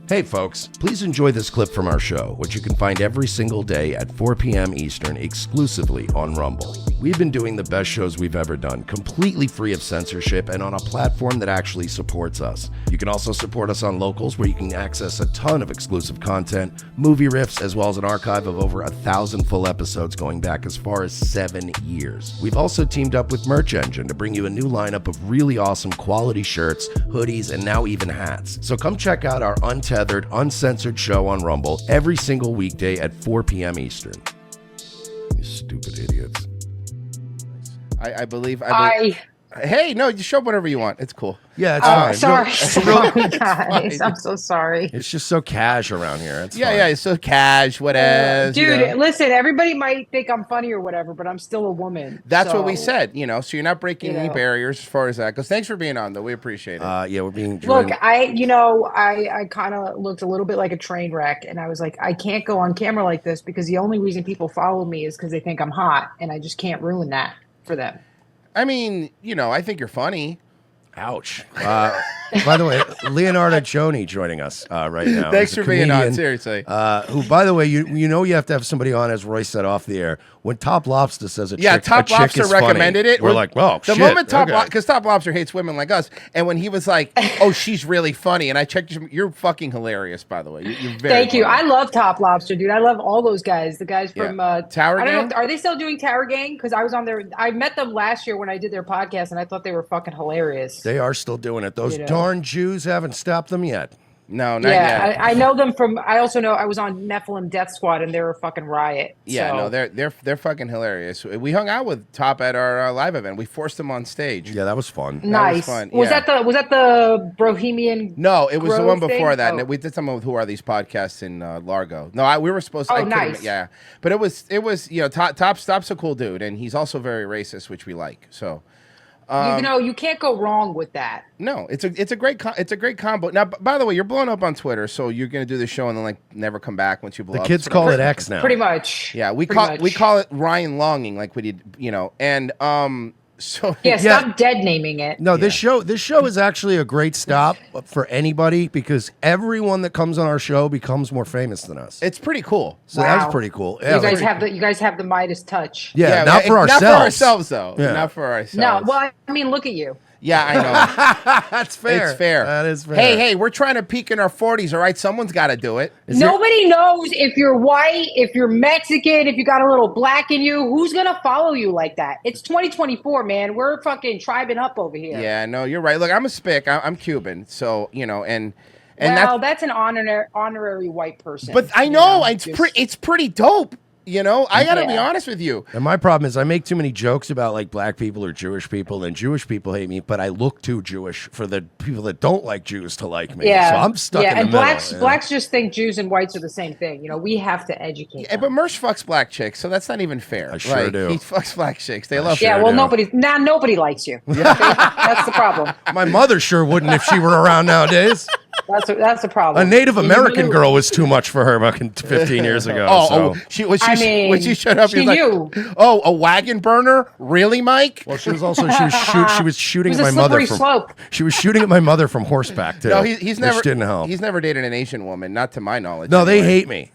Hey folks, please enjoy this clip from our show, which you can find every single day at 4 p.m. Eastern exclusively on Rumble. We've been doing the best shows we've ever done, completely free of censorship and on a platform that actually supports us. You can also support us on Locals, where you can access a ton of exclusive content, movie riffs, as well as an archive of over 1,000 full episodes going back as far as 7 years. We've also teamed up with Merch Engine to bring you a new lineup of really awesome quality shirts, hoodies, and now even hats. So come check out our untethered, uncensored show on Rumble every single weekday at 4 p.m. Eastern. You stupid idiots. I believe. Hey, no, you show up whenever you want. It's cool. Yeah, it's fine. Sorry, guys. I'm so sorry. It's just so cash around here. It's fine. It's so cash, whatever. Dude, listen, everybody might think I'm funny or whatever, but I'm still a woman. That's what we said, so you're not breaking any barriers as far as that goes. Thanks for being on, though. We appreciate it. Yeah, we're being joined. Look, I kind of looked a little bit like a train wreck, and I was like, I can't go on camera like this because the only reason people follow me is because they think I'm hot, and I just can't ruin that for them. I mean, I think you're funny. Ouch. By the way, Leonarda Jonie joining us right now. Thanks for being on, seriously. Who, by the way, you have to have somebody on, as Roy said off the air. When Top Lobster says a chick, Top Lobster recommended it. We're like, well, the moment because Top Lobster hates women like us, and when he was like, oh, she's really funny, and I checked, you're fucking hilarious, by the way. You're very Thank you. funny. I love Top Lobster, dude. I love all those guys. The guys from Tower I don't Gang? know, are they still doing Tower Gang? Because I was on there. I met them last year when I did their podcast, and I thought they were fucking hilarious. They are still doing it. Those darn Jews haven't stopped them yet. No, not yet. I know them from. I also know I was on Nephilim Death Squad, and they were a fucking riot. Yeah, so. no, they're fucking hilarious. We hung out with Top at our live event. We forced them on stage. Yeah, that was fun. Nice. That was fun. Was that the Bohemian? No, it was Grove the one before thing? that. Oh. And we did some of Who Are These podcasts in Largo. No, we were supposed to. Nice. Yeah, but it was Top's a cool dude, and he's also very racist, which we like. So. You can't go wrong with that. No, it's a great combo. Now, by the way, you're blowing up on Twitter, so you're gonna do the show and then never come back once you blow up. The kids call it X now. Pretty much. Yeah, we call it Ryan Longing, like we did, and So stop dead naming it. No, this show is actually a great stop for anybody because everyone that comes on our show becomes more famous than us. It's pretty cool. So that's pretty cool. Yeah, you guys have the Midas touch. Yeah, not for ourselves. Not for ourselves though. Yeah. Not for ourselves. No, well, I mean, look at you. Yeah, I know. That's fair. It's fair. That is fair. Hey, we're trying to peak in our 40s, all right? Someone's got to do it. Nobody knows if you're white, if you're Mexican, if you got a little black in you. Who's going to follow you like that? It's 2024, man. We're fucking tribing up over here. Yeah, no, you're right. Look, I'm a spick. I'm Cuban. So, and that's an honorary white person. But I know, it's pretty dope. I gotta be honest with you. And my problem is I make too many jokes about like black people or Jewish people, and Jewish people hate me, but I look too Jewish for the people that don't like Jews to like me. Yeah. So I'm stuck in the middle. And blacks just think Jews and whites are the same thing. We have to educate them. But Mersh fucks black chicks, so that's not even fair. I sure do. He fucks black chicks. They love nobody likes you. That's the problem. My mother sure wouldn't if she were around nowadays. That's the problem. A Native American girl was too much for her fucking 15 years ago. When she showed up, she knew. Oh, a wagon burner? Really, Mike? Well, she was shooting at my mother She was shooting at my mother from horseback too. No, he's never didn't help. He's never dated an Asian woman, not to my knowledge. No, they hate me.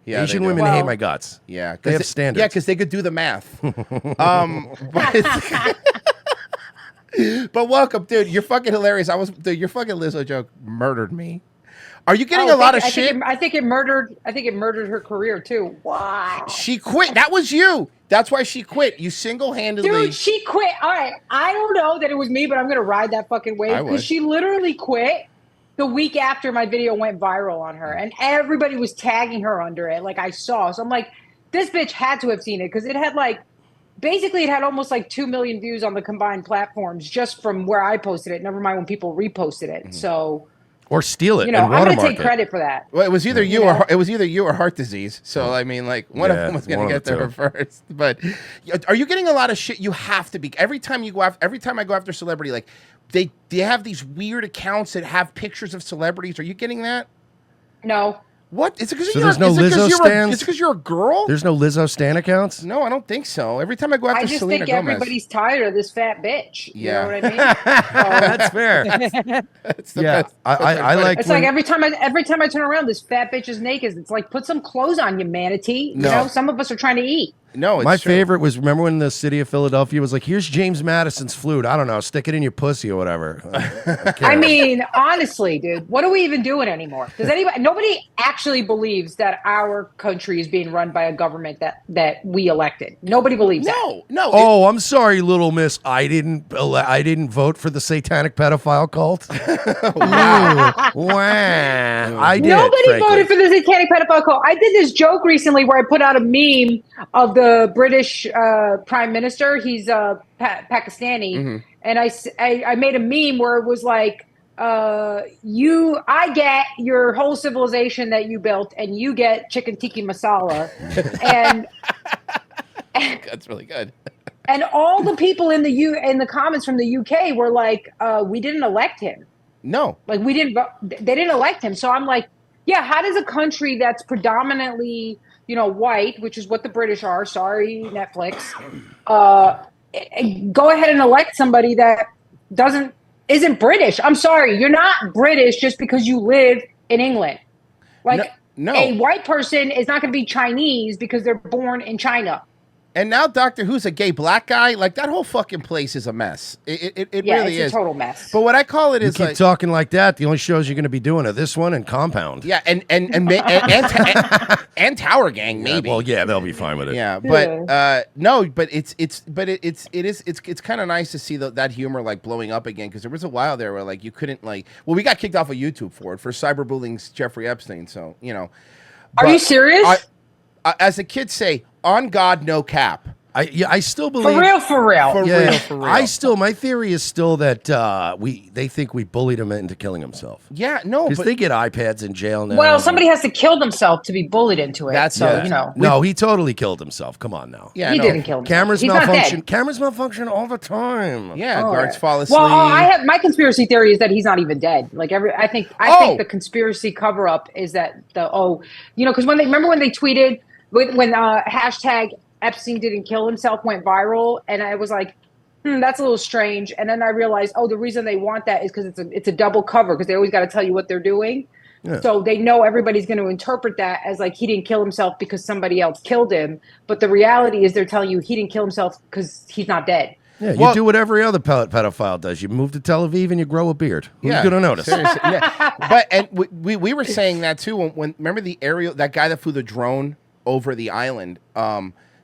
Yeah, Asian women hate my guts. Yeah, they have standards. Yeah, because they could do the math. But welcome, dude. You're fucking hilarious. Your fucking Lizzo joke murdered me. Are you getting a lot of shit? I think it murdered her career too. Wow. She quit. That was you. That's why she quit. You single-handedly. Dude, she quit. All right. I don't know that it was me, but I'm gonna ride that fucking wave because she literally quit the week after my video went viral on her, and everybody was tagging her under it. Like I saw. So I'm like, this bitch had to have seen it because it had basically, it had almost 2 million views on the combined platforms just from where I posted it. Never mind when people reposted it. So, or steal it. I'm going to take credit for that. Well, it was either you or heart disease. So I mean, one of them was going to get there first. But are you getting a lot of shit? You have to be every time I go after celebrity, they have these weird accounts that have pictures of celebrities. Are you getting that? No. What? Is it because there's no Lizzo stands? It's because you're a girl? There's no Lizzo stan accounts? No, I don't think so. Every time I go after Selena Gomez. I just think everybody's tired of this fat bitch. You know what I mean? That's fair. That's the best. I like. It's like every time I turn around, this fat bitch is naked. It's like, put some clothes on, you manatee. No. You know, some of us are trying to eat. No, it's my true. favorite was, remember when the city of Philadelphia was like, here's James Madison's flute. I don't know, stick it in your pussy or whatever. I mean, honestly, dude, what are we even doing anymore? Does anybody? Nobody actually believes that our country is being run by a government that we elected. Nobody believes that. No. Oh, I'm sorry, little miss. I didn't vote for the satanic pedophile cult. Wow. I did. Nobody voted for the satanic pedophile cult. I did this joke recently where I put out a meme of the British prime minister. He's Pakistani, and I made a meme where it was like, I get your whole civilization that you built, and you get chicken tikka masala, and that's really good. And all the people in the comments from the UK were like, we didn't elect him. No, like we didn't. They didn't elect him. So I'm like, yeah. How does a country that's predominantly white, which is what the British are, sorry, Netflix, go ahead and elect somebody that isn't British? I'm sorry, you're not British just because you live in England. Like, no. A white person is not going to be Chinese because they're born in China. And now Doctor Who's a gay black guy. Like, that whole fucking place is a mess. It really is. It's a total mess. But what I call it is, you keep talking like that. The only shows you're going to be doing are this one and Compound. Yeah, and Tower Gang, maybe. Yeah, well, yeah, they'll be fine with it. Yeah, but no, but it's kind of nice to see that humor like blowing up again, because there was a while there where like you couldn't we got kicked off of YouTube for cyberbullying Jeffrey Epstein. So Are you serious? As the kids say, on God, no cap. I still believe for real. I still, my theory is still that they think we bullied him into killing himself. Yeah, no, because they get iPads in jail now. Well, somebody has to kill themselves to be bullied into it. That's No, he totally killed himself. Come on now. Yeah, he didn't kill himself. Cameras malfunction. Cameras malfunction all the time. Yeah, guards fall asleep. Well, I have my conspiracy theory is that he's not even dead. Like I think the conspiracy cover up is that because remember when they tweeted when hashtag Epstein didn't kill himself went viral, and I was like, that's a little strange. And then I realized, the reason they want that is because it's a double cover, because they always got to tell you what they're doing. Yeah. So they know everybody's going to interpret that as like he didn't kill himself because somebody else killed him. But the reality is they're telling you he didn't kill himself because he's not dead. Yeah, you do what every other pedophile does. You move to Tel Aviv and you grow a beard. Who's going to notice? Seriously, yeah. But we were saying that too when remember that guy that flew the drone over the island.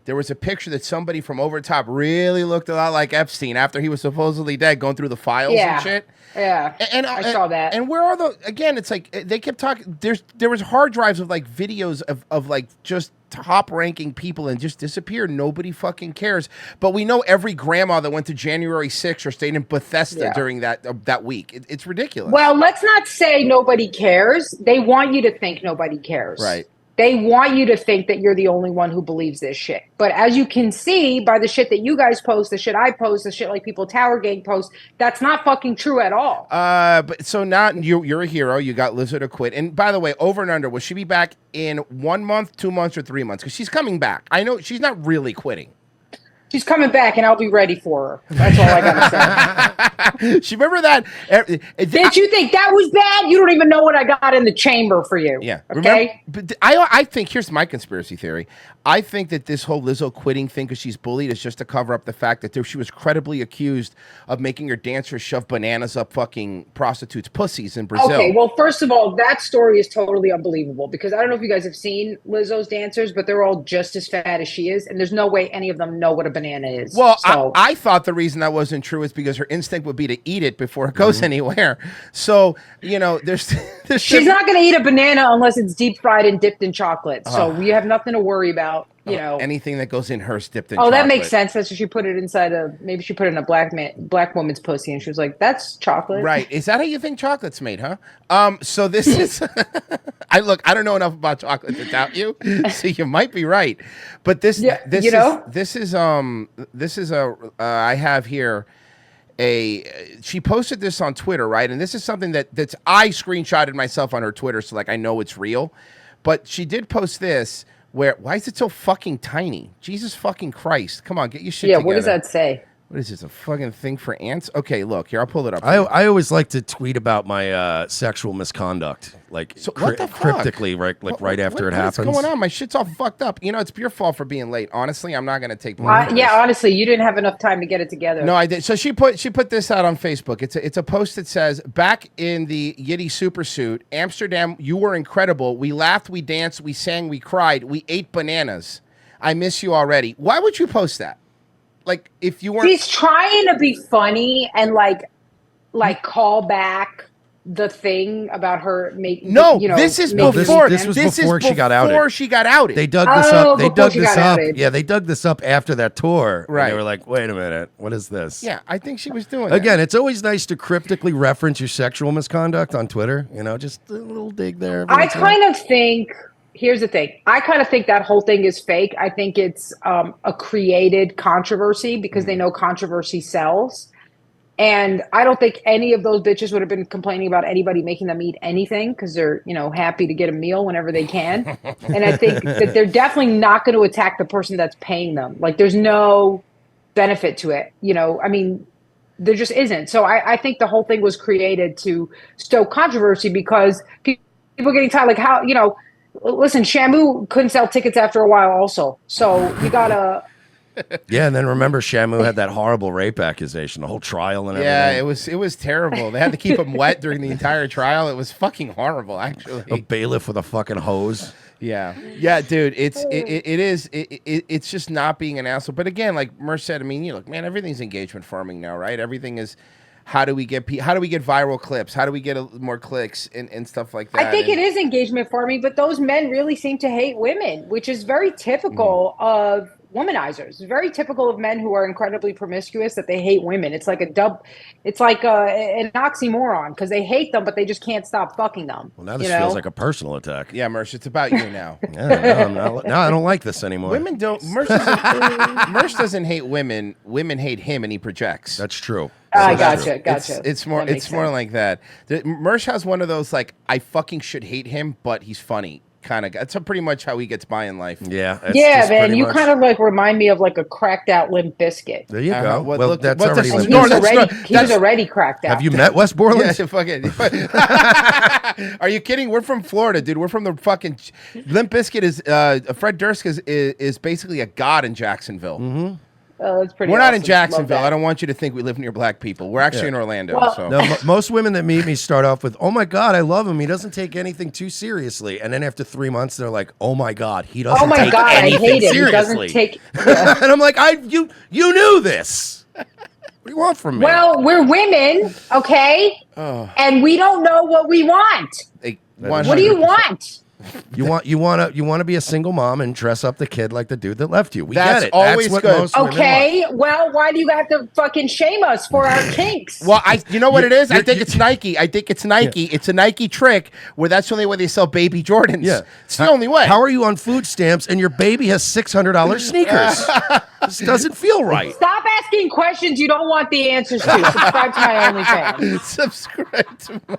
There was a picture that somebody from over top really looked a lot like Epstein after he was supposedly dead, going through the files and shit. Yeah, and I saw that. And where are the? Again, it's like they kept talking. There was hard drives of like videos of like just top ranking people and just disappeared. Nobody fucking cares. But we know every grandma that went to January 6th or stayed in Bethesda during that week. It's ridiculous. Well, let's not say nobody cares. They want you to think nobody cares. Right. They want you to think that you're the only one who believes this shit. But as you can see by the shit that you guys post, the shit I post, the shit like people Tower Gang post, that's not fucking true at all. But so now you're a hero. You got Lizzo to quit. And by the way, over and under, will she be back in 1 month, 2 months, or 3 months? Because she's coming back. I know she's not really quitting. She's coming back, and I'll be ready for her. That's all I gotta say. She remember that? Did you think that was bad? You don't even know what I got in the chamber for you. Yeah. Okay. But I think here's my conspiracy theory. I think that this whole Lizzo quitting thing because she's bullied is just to cover up the fact that she was credibly accused of making her dancers shove bananas up fucking prostitutes' pussies in Brazil. Okay. Well, first of all, that story is totally unbelievable because I don't know if you guys have seen Lizzo's dancers, but they're all just as fat as she is, and there's no way any of them know what a banana is. Well, so. I thought the reason that wasn't true is because her instinct would be to eat it before it goes anywhere. So, there's she's not going to eat a banana unless it's deep fried and dipped in chocolate. So you have nothing to worry about. Anything that goes in hers dipped in chocolate. That makes sense. That's what she put it inside maybe she put it in a black woman's pussy, and she was like, that's chocolate. Right. Is that how you think chocolate's made, huh? So this is I don't know enough about chocolate to doubt you. So you might be right. But I have here she posted this on Twitter, right? And this is something I screenshotted myself on her Twitter, so like I know it's real. But she did post this. Why is it so fucking tiny? Jesus fucking Christ! Come on, get your shit together. Yeah, what does that say? What is this, a fucking thing for ants? Okay, look, here, I'll pull it up. I always like to tweet about my sexual misconduct, like what the fuck? cryptically, right after it happens. What's going on? My shit's all fucked up. You know, it's your fault for being late. Honestly, I'm not going to take blame for Yeah, this. honestly, you didn't have enough time to get it together. No, I did. So she put this out on Facebook. It's a post that says, back in the Yiddy Supersuit, Amsterdam, you were incredible. We laughed, we danced, we sang, we cried, we ate bananas. I miss you already. Why would you post that? Like, if you weren't... She's trying to be funny and like call back the thing about her making. No, this is before. This was before she got outed. Before she got outed. They dug this up. They dug this up. Yeah, they dug this up after that tour. Right. And they were like, wait a minute, what is this? Yeah, I think she was doing Again, it's always nice to cryptically reference your sexual misconduct on Twitter. You know, just a little dig there. I kind of think... Here's the thing. I kind of think that whole thing is fake. I think it's a created controversy because they know controversy sells. And I don't think any of those bitches would have been complaining about anybody making them eat anything because they're, happy to get a meal whenever they can. And I think that they're definitely not going to attack the person that's paying them. Like, there's no benefit to it. I mean, there just isn't. So I think the whole thing was created to stoke controversy because people are getting tired. Like, how, listen, Shamu couldn't sell tickets after a while also. So you gotta... Yeah, and then remember Shamu had that horrible rape accusation, the whole trial and everything. Yeah, it was terrible. They had to keep him wet during the entire trial. It was fucking horrible, actually. A bailiff with a fucking hose. Yeah, dude, it's just not being an asshole. But again, like Merce said, I mean, look, man, everything's engagement farming now, right? Everything is... How do we get viral clips? How do we get more clicks and stuff like that? I think it is engagement farming, but those men really seem to hate women, which is very typical of womanizers. It's very typical of men who are incredibly promiscuous that they hate women. It's like an oxymoron because they hate them, but they just can't stop fucking them. Well, now this feels like a personal attack. Yeah, Merce, it's about you now. No, I don't like this anymore. Women don't. Merce doesn't hate women. Women hate him, and he projects. That's true. I gotcha. It's more like that. Mersh has one of those like I fucking should hate him, but he's funny kind of. That's pretty much how he gets by in life. Yeah, man. You kind of like remind me of like a cracked out Limp Bizkit. There you go. Well, that's already. He was already cracked out. Have you met West Borland? Yeah, fucking. Are you kidding? We're from Florida, dude. We're from the fucking. Limp Bizkit is Fred Durst is basically a god in Jacksonville. Mm-hmm. Oh, that's pretty. We're awesome. not in Jacksonville. I don't want you to think we live near black people. We're actually in Orlando. Well, so. No, most women that meet me start off with, "Oh my God, I love him. He doesn't take anything too seriously." And then after 3 months, they're like, "Oh my God, he doesn't take anything seriously." He doesn't take. Yeah. And I'm like, you knew this. What do you want from me? Well, we're women, okay, and we don't know what we want. What do you want? You want to be a single mom and dress up the kid like the dude that left you. That's get it. Always That's what good. Most women want. Well, why do you have to fucking shame us for our kinks? Well, you know what it is? I think it's Nike. Yeah. It's a Nike trick where that's the only way they sell baby Jordans. Yeah, it's the only way. How are you on food stamps and your baby has $600 sneakers? This doesn't feel right. Stop asking questions you don't want the answers to. Subscribe to my OnlyFans. Subscribe to my...